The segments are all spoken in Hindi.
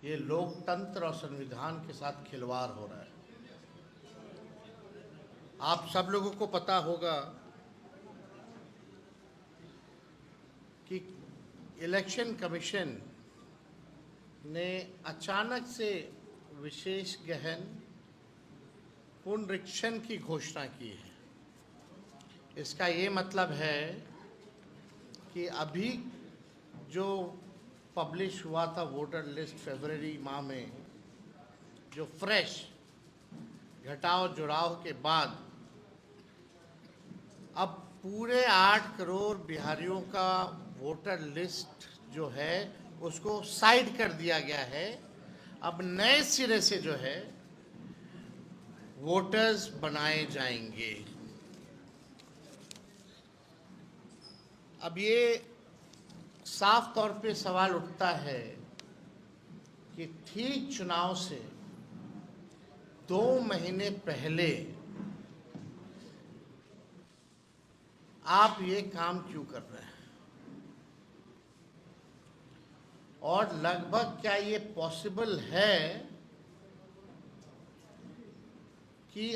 ये लोकतंत्र और संविधान के साथ खिलवाड़ हो रहा है। आप सब लोगों को पता होगा कि इलेक्शन कमीशन ने अचानक से विशेष गहन पुनरीक्षण की घोषणा की है। इसका ये मतलब है कि अभी जो पब्लिश हुआ था वोटर लिस्ट फरवरी माह में, जो फ्रेश घटाव जुड़ाव के बाद अब पूरे 8 करोड़ बिहारियों का वोटर लिस्ट जो है उसको साइड कर दिया गया है। अब नए सिरे से जो है वोटर्स बनाए जाएंगे। अब ये साफ तौर पे सवाल उठता है कि ठीक चुनाव से 2 महीने पहले आप ये काम क्यों कर रहे हैं, और लगभग क्या ये पॉसिबल है कि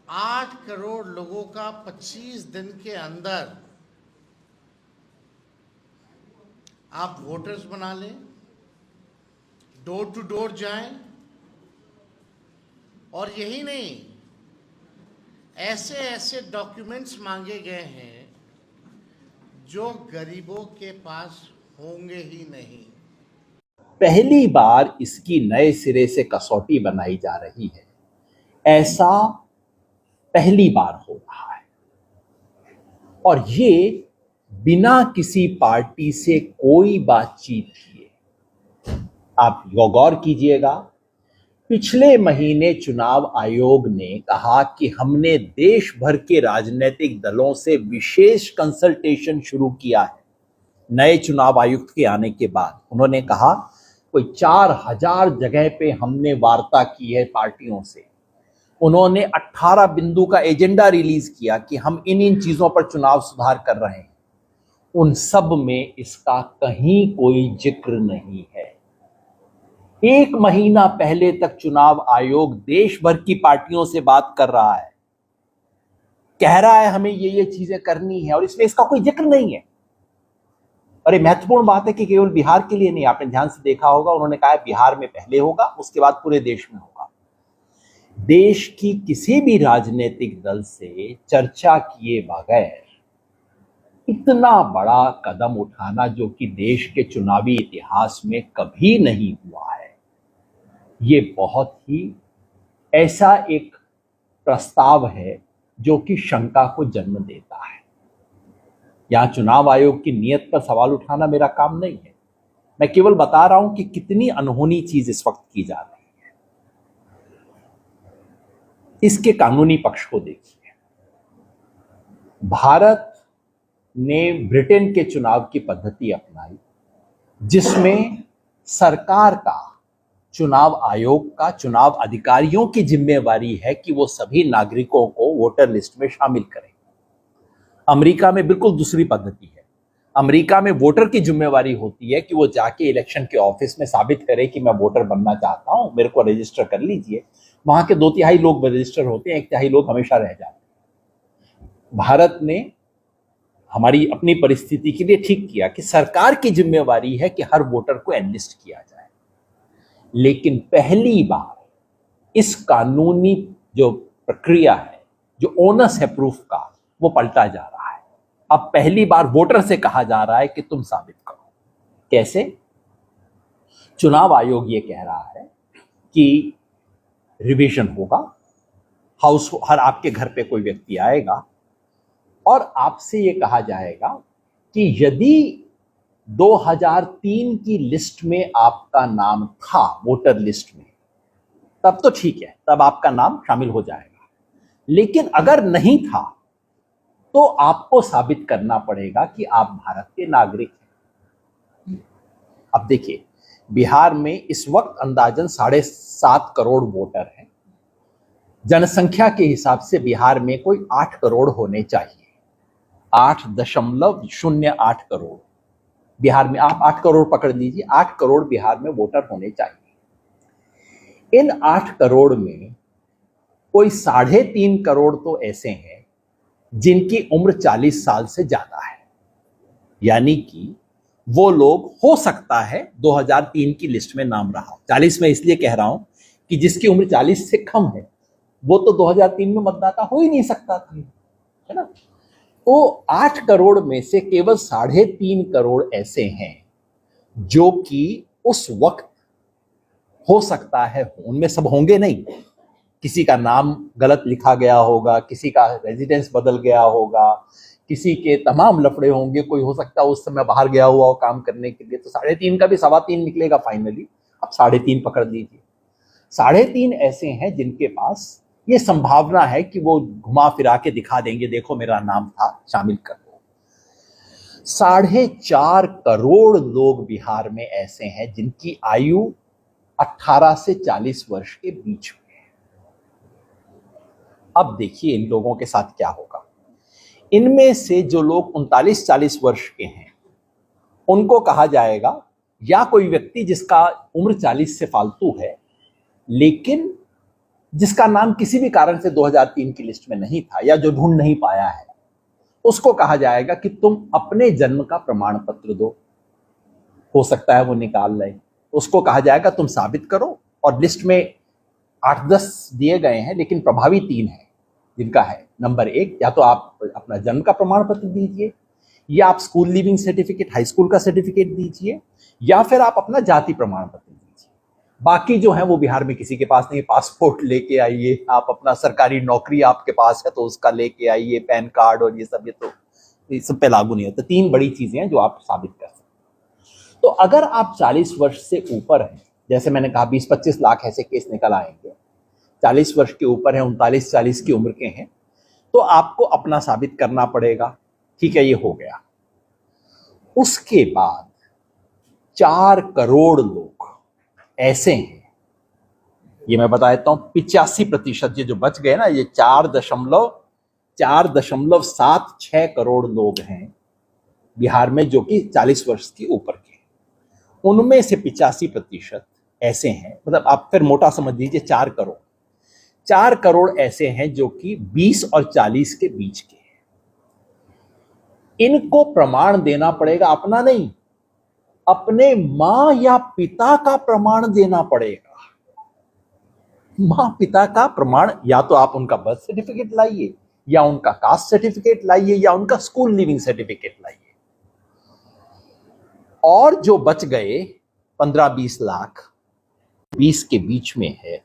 8 करोड़ लोगों का 25 दिन के अंदर आप वोटर्स बना लें, डोर टू डोर जाएं, और यही नहीं, ऐसे ऐसे डॉक्यूमेंट्स मांगे गए हैं जो गरीबों के पास होंगे ही नहीं। पहली बार इसकी नए सिरे से कसौटी बनाई जा रही है। ऐसा पहली बार हो रहा है, और ये बिना किसी पार्टी से कोई बातचीत किए। आप गौर कीजिएगा, पिछले महीने चुनाव आयोग ने कहा कि हमने देश भर के राजनीतिक दलों से विशेष कंसल्टेशन शुरू किया है। नए चुनाव आयुक्त के आने के बाद उन्होंने कहा कोई 4000 जगह पे हमने वार्ता की है पार्टियों से। उन्होंने 18 बिंदु का एजेंडा रिलीज किया कि हम इन चीजों पर चुनाव सुधार कर रहे हैं। उन सब में इसका कहीं कोई जिक्र नहीं है। 1 महीना पहले तक चुनाव आयोग देश भर की पार्टियों से बात कर रहा है, कह रहा है हमें ये चीजें करनी है, और इसमें इसका कोई जिक्र नहीं है। और ये महत्वपूर्ण बात है कि केवल बिहार के लिए नहीं, आपने ध्यान से देखा होगा, उन्होंने कहा है बिहार में पहले होगा, उसके बाद पूरे देश में होगा। देश की किसी भी राजनीतिक दल से चर्चा किए बगैर इतना बड़ा कदम उठाना, जो कि देश के चुनावी इतिहास में कभी नहीं हुआ है, ये बहुत ही ऐसा एक प्रस्ताव है जो कि शंका को जन्म देता है। यहां चुनाव आयोग की नीयत पर सवाल उठाना मेरा काम नहीं है, मैं केवल बता रहा हूं कि कितनी अनहोनी चीज इस वक्त की जा रही है। इसके कानूनी पक्ष को देखिए। भारत ने ब्रिटेन के चुनाव की पद्धति अपनाई, जिसमें सरकार का, चुनाव आयोग का, चुनाव अधिकारियों की जिम्मेवारी है कि वो सभी नागरिकों को वोटर लिस्ट में शामिल करें। अमेरिका में बिल्कुल दूसरी पद्धति है। अमेरिका में वोटर की जिम्मेवारी होती है कि वो जाके इलेक्शन के ऑफिस में साबित करे कि मैं वोटर बनना चाहता हूं, मेरे को रजिस्टर कर लीजिए। वहां के 2/3 लोग रजिस्टर होते हैं, 1/3 लोग हमेशा रह जाते हैं। भारत ने हमारी अपनी परिस्थिति के लिए ठीक किया कि सरकार की जिम्मेवारी है कि हर वोटर को एनलिस्ट किया जाए, लेकिन पहली बार इस कानूनी जो प्रक्रिया है, जो ओनस है प्रूफ का, वो पलटा जा रहा है। अब पहली बार वोटर से कहा जा रहा है कि तुम साबित करो। कैसे? चुनाव आयोग ये कह रहा है कि रिवीजन होगा, हर आपके घर पे कोई व्यक्ति आएगा और आपसे ये कहा जाएगा कि यदि 2003 की लिस्ट में आपका नाम था वोटर लिस्ट में, तब तो ठीक है, तब आपका नाम शामिल हो जाएगा। लेकिन अगर नहीं था तो आपको साबित करना पड़ेगा कि आप भारत के नागरिक हैं। अब देखिए, बिहार में इस वक्त अंदाजन 7.5 करोड़ वोटर हैं। जनसंख्या के हिसाब से बिहार में कोई 8 करोड़ होने चाहिए, 8.08 करोड़। बिहार में आप 8 करोड़ पकड़ लीजिए, 8 करोड़ बिहार में वोटर होने चाहिए। इन 8 करोड़ में कोई 3.5 करोड़ तो ऐसे हैं जिनकी उम्र 40 साल से ज्यादा है, यानी कि वो लोग हो सकता है 2003 की लिस्ट में नाम रहा। 40 में इसलिए कह रहा हूं कि जिसकी उम्र 40 से कम है वो तो 2003 में मतदाता हो ही नहीं सकता था, है ना। तो 8 करोड़ में से केवल 3.5 करोड़ ऐसे हैं जो कि उस वक्त हो सकता है, उनमें सब होंगे नहीं, किसी का नाम गलत लिखा गया होगा, किसी का रेजिडेंस बदल गया होगा, किसी के तमाम लफड़े होंगे, कोई हो सकता है उस समय बाहर गया हुआ हो काम करने के लिए, तो 3.5 का भी 3.25 निकलेगा फाइनली। अब 3.5 पकड़ लीजिए। 3.5 ऐसे हैं जिनके पास ये संभावना है कि वो घुमा फिरा के दिखा देंगे, देखो मेरा नाम था, शामिल कर दो। 4.5 करोड़ लोग बिहार में ऐसे हैं जिनकी आयु 18 से 40 वर्ष के बीच में है। अब देखिए इन लोगों के साथ क्या होगा। इनमें से जो लोग 39-40 वर्ष के हैं उनको कहा जाएगा, या कोई व्यक्ति जिसका उम्र 40 से फालतू है लेकिन जिसका नाम किसी भी कारण से 2003 की लिस्ट में नहीं था या जो ढूंढ नहीं पाया है, उसको कहा जाएगा कि तुम अपने जन्म का प्रमाण पत्र दो, हो सकता है वो निकाल ले। उसको कहा जाएगा तुम साबित करो, और लिस्ट में 8-10 दिए गए हैं लेकिन प्रभावी 3 है जिनका है। नंबर 1, या तो आप अपना जन्म का प्रमाण पत्र दीजिए, या आप school leaving certificate, high school का सर्टिफिकेट दीजिए, या फिर आप अपना जाति प्रमाण पत्र दीजिए। बाकी जो है वो बिहार में किसी के पास नहीं। पासपोर्ट लेके आइए, आप अपना सरकारी नौकरी आपके पास है तो उसका लेके आइए, पैन कार्ड और ये सब पे लागू नहीं होता। 3 बड़ी चीजें हैं जो आप साबित कर सकते हैं। तो अगर आप 40 वर्ष से ऊपर हैं, जैसे मैंने कहा 20-25 लाख ऐसे केस निकल आएंगे, 40 वर्ष के ऊपर है, 39-40 की उम्र के हैं, तो आपको अपना साबित करना पड़ेगा। ठीक है, ये हो गया। उसके बाद 4 करोड़ लोग ऐसे हैं, ये मैं बता देता हूं, 85%, ये जो बच गए ना, ये 4.76 करोड़ लोग हैं बिहार में जो कि 40 वर्ष के ऊपर के हैं। उनमें से 85% ऐसे हैं, मतलब आप फिर मोटा समझ लीजिए 4 करोड़। 4 करोड़ ऐसे हैं जो कि 20 और 40 के बीच के हैं। इनको प्रमाण देना पड़ेगा, अपना नहीं, अपने मां या पिता का प्रमाण देना पड़ेगा। मां पिता का प्रमाण, या तो आप उनका बर्थ सर्टिफिकेट लाइए, या उनका कास्ट सर्टिफिकेट लाइए, या उनका स्कूल लिविंग सर्टिफिकेट लाइए। और जो बच गए 15-20 लाख, 20 के बीच में है,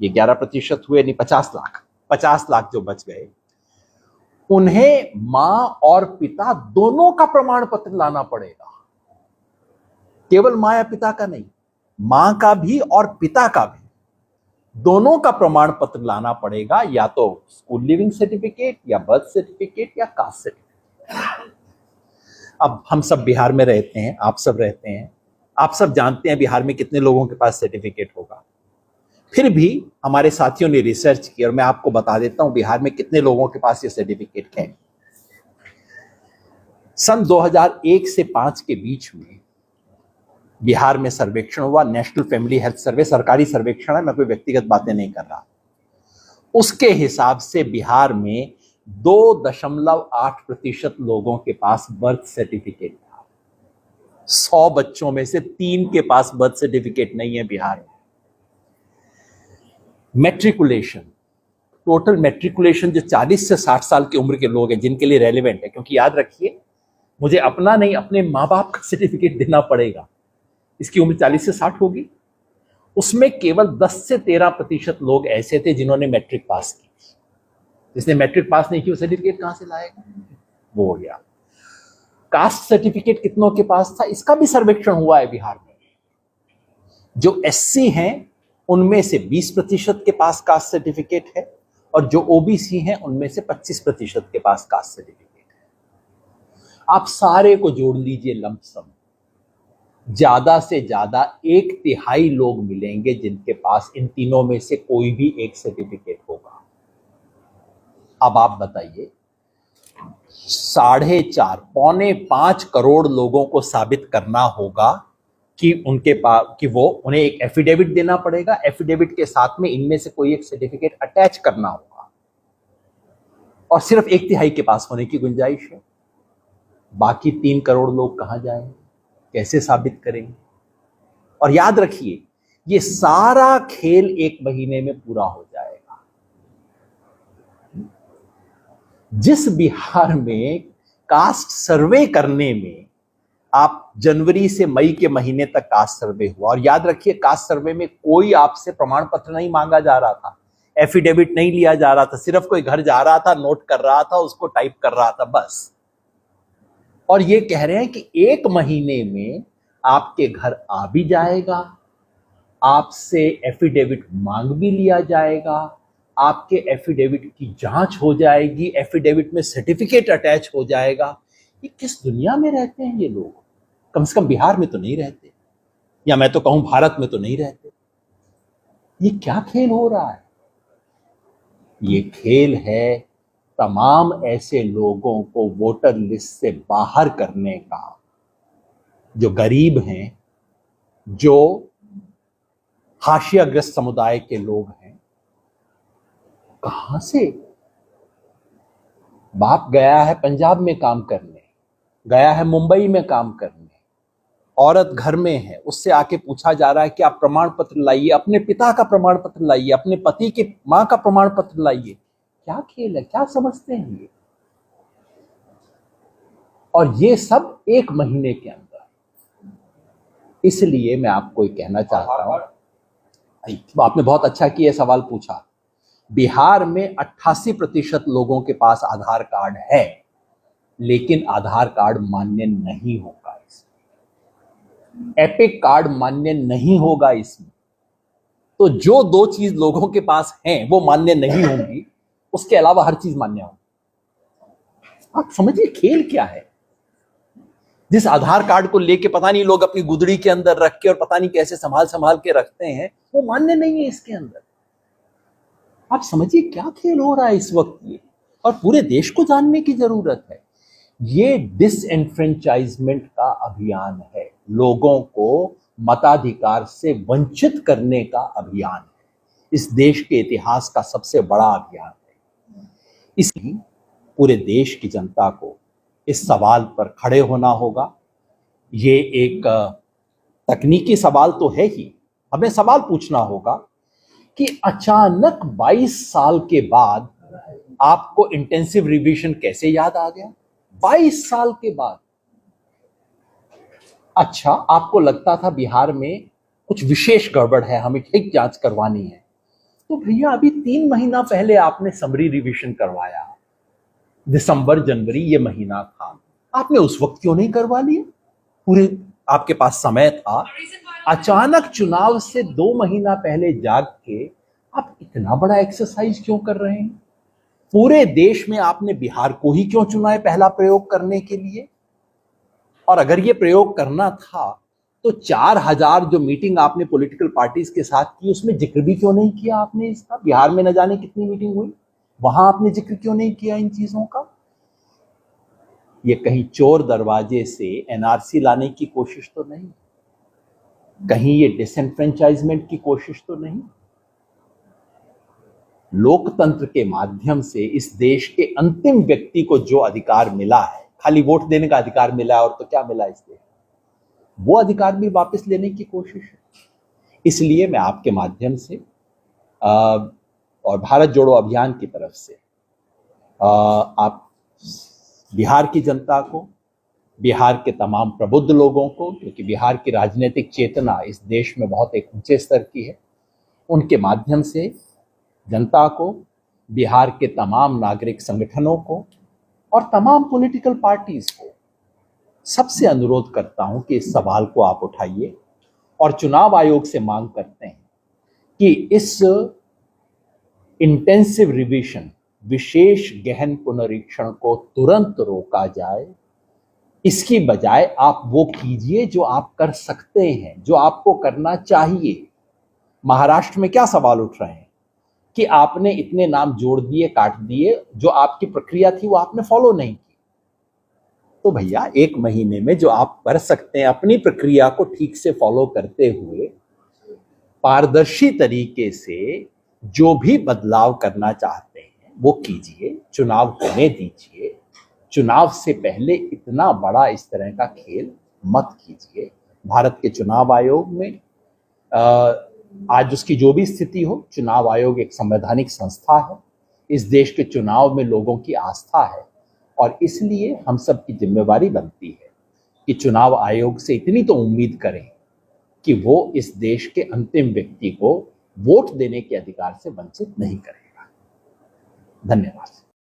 ये 11% हुए, नहीं 50 लाख जो बच गए, उन्हें मां और पिता दोनों का प्रमाण पत्र लाना पड़ेगा। केवल मां या पिता का नहीं, मां का भी और पिता का भी, दोनों का प्रमाण पत्र लाना पड़ेगा, या तो स्कूल लिविंग सर्टिफिकेट, या बर्थ सर्टिफिकेट, या कास्ट सर्टिफिकेट। अब हम सब बिहार में रहते हैं, आप सब रहते हैं, आप सब जानते हैं बिहार में कितने लोगों के पास सर्टिफिकेट होगा। फिर भी हमारे साथियों ने रिसर्च की और मैं आपको बता देता हूं बिहार में कितने लोगों के पास ये सर्टिफिकेट है। सन 2001 से 5 के बीच में बिहार में सर्वेक्षण हुआ, नेशनल फैमिली हेल्थ सर्वे, सरकारी सर्वेक्षण है, मैं कोई व्यक्तिगत बातें नहीं कर रहा। उसके हिसाब से बिहार में 2.8% लोगों के पास बर्थ सर्टिफिकेट था। 100 बच्चों में से 3 के पास बर्थ सर्टिफिकेट नहीं है बिहार में। मैट्रिकुलेशन, टोटल मैट्रिकुलेशन जो 40 से 60 साल की उम्र के लोग हैं जिनके लिए रेलेवेंट है, क्योंकि याद रखिए मुझे अपना नहीं अपने माँ बाप का सर्टिफिकेट देना पड़ेगा, इसकी उम्र 40 से 60 होगी। उसमें केवल 10 से 13% लोग ऐसे थे जिन्होंने मैट्रिक पास की। जिसने मैट्रिक पास नहीं की वो सर्टिफिकेट कहां से लाएगा, वो हो गया। कास्ट सर्टिफिकेट कितनों के पास था, इसका भी सर्वेक्षण हुआ है बिहार में। जो एससी हैं उनमें से 20% के पास कास्ट सर्टिफिकेट है, और जो ओबीसी हैं उनमें से 25% के पास कास्ट सर्टिफिकेट है। आप सारे को जोड़ लीजिए लमसम, ज्यादा से ज्यादा 1/3 लोग मिलेंगे जिनके पास इन तीनों में से कोई भी एक सर्टिफिकेट होगा। अब आप बताइए 4.5 पौने 5 करोड़ लोगों को साबित करना होगा कि उनके पास कि वो उन्हें एक एफिडेविट देना पड़ेगा, एफिडेविट के साथ में इनमें से कोई एक सर्टिफिकेट अटैच करना होगा, और सिर्फ 1/3 के पास होने की गुंजाइश है। बाकी 3 करोड़ लोग कहां जाएंगे, कैसे साबित करेंगे? और याद रखिए, ये सारा खेल 1 महीने में पूरा हो जाएगा। जिस बिहार में कास्ट सर्वे करने में आप जनवरी से मई के महीने तक कास्ट सर्वे हुआ, और याद रखिए कास्ट सर्वे में कोई आपसे प्रमाण पत्र नहीं मांगा जा रहा था, एफिडेविट नहीं लिया जा रहा था, सिर्फ कोई घर जा रहा था, नोट कर रहा था, उसको टाइप कर रहा था, बस। और ये कह रहे हैं कि 1 महीने में आपके घर आ भी जाएगा, आपसे एफिडेविट मांग भी लिया जाएगा, आपके एफिडेविट की जांच हो जाएगी, एफिडेविट में सर्टिफिकेट अटैच हो जाएगा। ये किस दुनिया में रहते हैं ये लोग? कम से कम बिहार में तो नहीं रहते, या मैं तो कहूं भारत में तो नहीं रहते। ये क्या खेल हो रहा है? ये खेल है तमाम ऐसे लोगों को वोटर लिस्ट से बाहर करने का, जो गरीब हैं, जो हाशियाग्रस्त समुदाय के लोग हैं। कहां से? बाप गया है पंजाब में काम करने, गया है मुंबई में काम करने, औरत घर में है, उससे आके पूछा जा रहा है कि आप प्रमाण पत्र लाइए, अपने पिता का प्रमाण पत्र लाइए, अपने पति की मां का प्रमाण पत्र लाइए। क्या खेल है? क्या समझते हैं ये? और ये सब 1 महीने के अंदर। इसलिए मैं आपको ये कहना चाहता हूं, आपने बहुत अच्छा किया सवाल पूछा। बिहार में 88% लोगों के पास आधार कार्ड है, लेकिन आधार कार्ड मान्य नहीं होगा इसमें, एपिक कार्ड मान्य नहीं होगा इसमें। तो जो 2 चीज लोगों के पास हैं वो मान्य नहीं होंगी, उसके अलावा हर चीज मान्य होगी। आप समझिए खेल क्या है। जिस आधार कार्ड को लेके पता नहीं लोग अपनी गुदड़ी के अंदर रख के और पता नहीं कैसे संभाल संभाल के रखते हैं, वो मान्य नहीं है इसके अंदर। आप समझिए क्या खेल हो रहा है इस वक्त ये, और पूरे देश को जानने की जरूरत है। ये डिसएनफ्रेंचाइजमेंट का अभियान है, लोगों को मताधिकार से वंचित करने का अभियान है, इस देश के इतिहास का सबसे बड़ा अभियान है। इसलिए पूरे देश की जनता को इस सवाल पर खड़े होना होगा। ये एक तकनीकी सवाल तो है ही, हमें सवाल पूछना होगा कि अचानक 22 साल के बाद आपको इंटेंसिव रिवीजन कैसे याद आ गया? 22 साल के बाद। अच्छा, आपको लगता था बिहार में कुछ विशेष गड़बड़ है, हमें ठीक जांच करवानी है, तो भैया अभी 3 महीना पहले आपने समरी रिवीजन करवाया, दिसंबर जनवरी ये महीना था, आपने उस वक्त क्यों नहीं करवा लिया? पूरे आपके पास समय था। अचानक चुनाव से 2 महीना पहले जाग के आप इतना बड़ा एक्सरसाइज क्यों कर रहे हैं? पूरे देश में आपने बिहार को ही क्यों चुना है पहला प्रयोग करने के लिए? और अगर ये प्रयोग करना था तो 4000 जो मीटिंग आपने पॉलिटिकल पार्टीज के साथ की, उसमें जिक्र भी क्यों नहीं किया आपने इसका? बिहार में न जाने कितनी मीटिंग हुई, वहां आपने जिक्र क्यों नहीं किया इन चीजों का? ये कहीं चोर दरवाजे से एनआरसी लाने की कोशिश तो नहीं, कहीं ये डिसएनफ्रेंचाइजमेंट की कोशिश तो नहीं। लोकतंत्र के माध्यम से इस देश के अंतिम व्यक्ति को जो अधिकार मिला है, खाली वोट देने का अधिकार मिला है, और तो क्या मिला इस देश, वो अधिकार भी वापस लेने की कोशिश है। इसलिए मैं आपके माध्यम से और भारत जोड़ो अभियान की तरफ से आप बिहार की जनता को, बिहार के तमाम प्रबुद्ध लोगों को, क्योंकि बिहार की राजनीतिक चेतना इस देश में बहुत एक ऊंचे स्तर की है, उनके माध्यम से जनता को, बिहार के तमाम नागरिक संगठनों को और तमाम पॉलिटिकल पार्टीज को सबसे अनुरोध करता हूं कि इस सवाल को आप उठाइए और चुनाव आयोग से मांग करते हैं कि इस इंटेंसिव रिवीजन, विशेष गहन पुनरीक्षण को तुरंत रोका जाए। इसकी बजाय आप वो कीजिए जो आप कर सकते हैं, जो आपको करना चाहिए। महाराष्ट्र में क्या सवाल उठ रहे हैं? कि आपने इतने नाम जोड़ दिए, काट दिए, जो आपकी प्रक्रिया थी वो आपने फॉलो नहीं की। तो भैया 1 महीने में जो आप कर सकते हैं अपनी प्रक्रिया को ठीक से फॉलो करते हुए पारदर्शी तरीके से जो भी बदलाव करना चाहते हैं वो कीजिए, चुनाव होने दीजिए। चुनाव से पहले इतना बड़ा इस तरह का खेल मत कीजिए। भारत के चुनाव आयोग में आज उसकी जो भी स्थिति हो, चुनाव आयोग एक संवैधानिक संस्था है। इस देश के चुनाव में लोगों की आस्था है और इसलिए हम सब की जिम्मेवारी बनती है कि चुनाव आयोग से इतनी तो उम्मीद करें कि वो इस देश के अंतिम व्यक्ति को वोट देने के अधिकार से वंचित नहीं करेगा। धन्यवाद।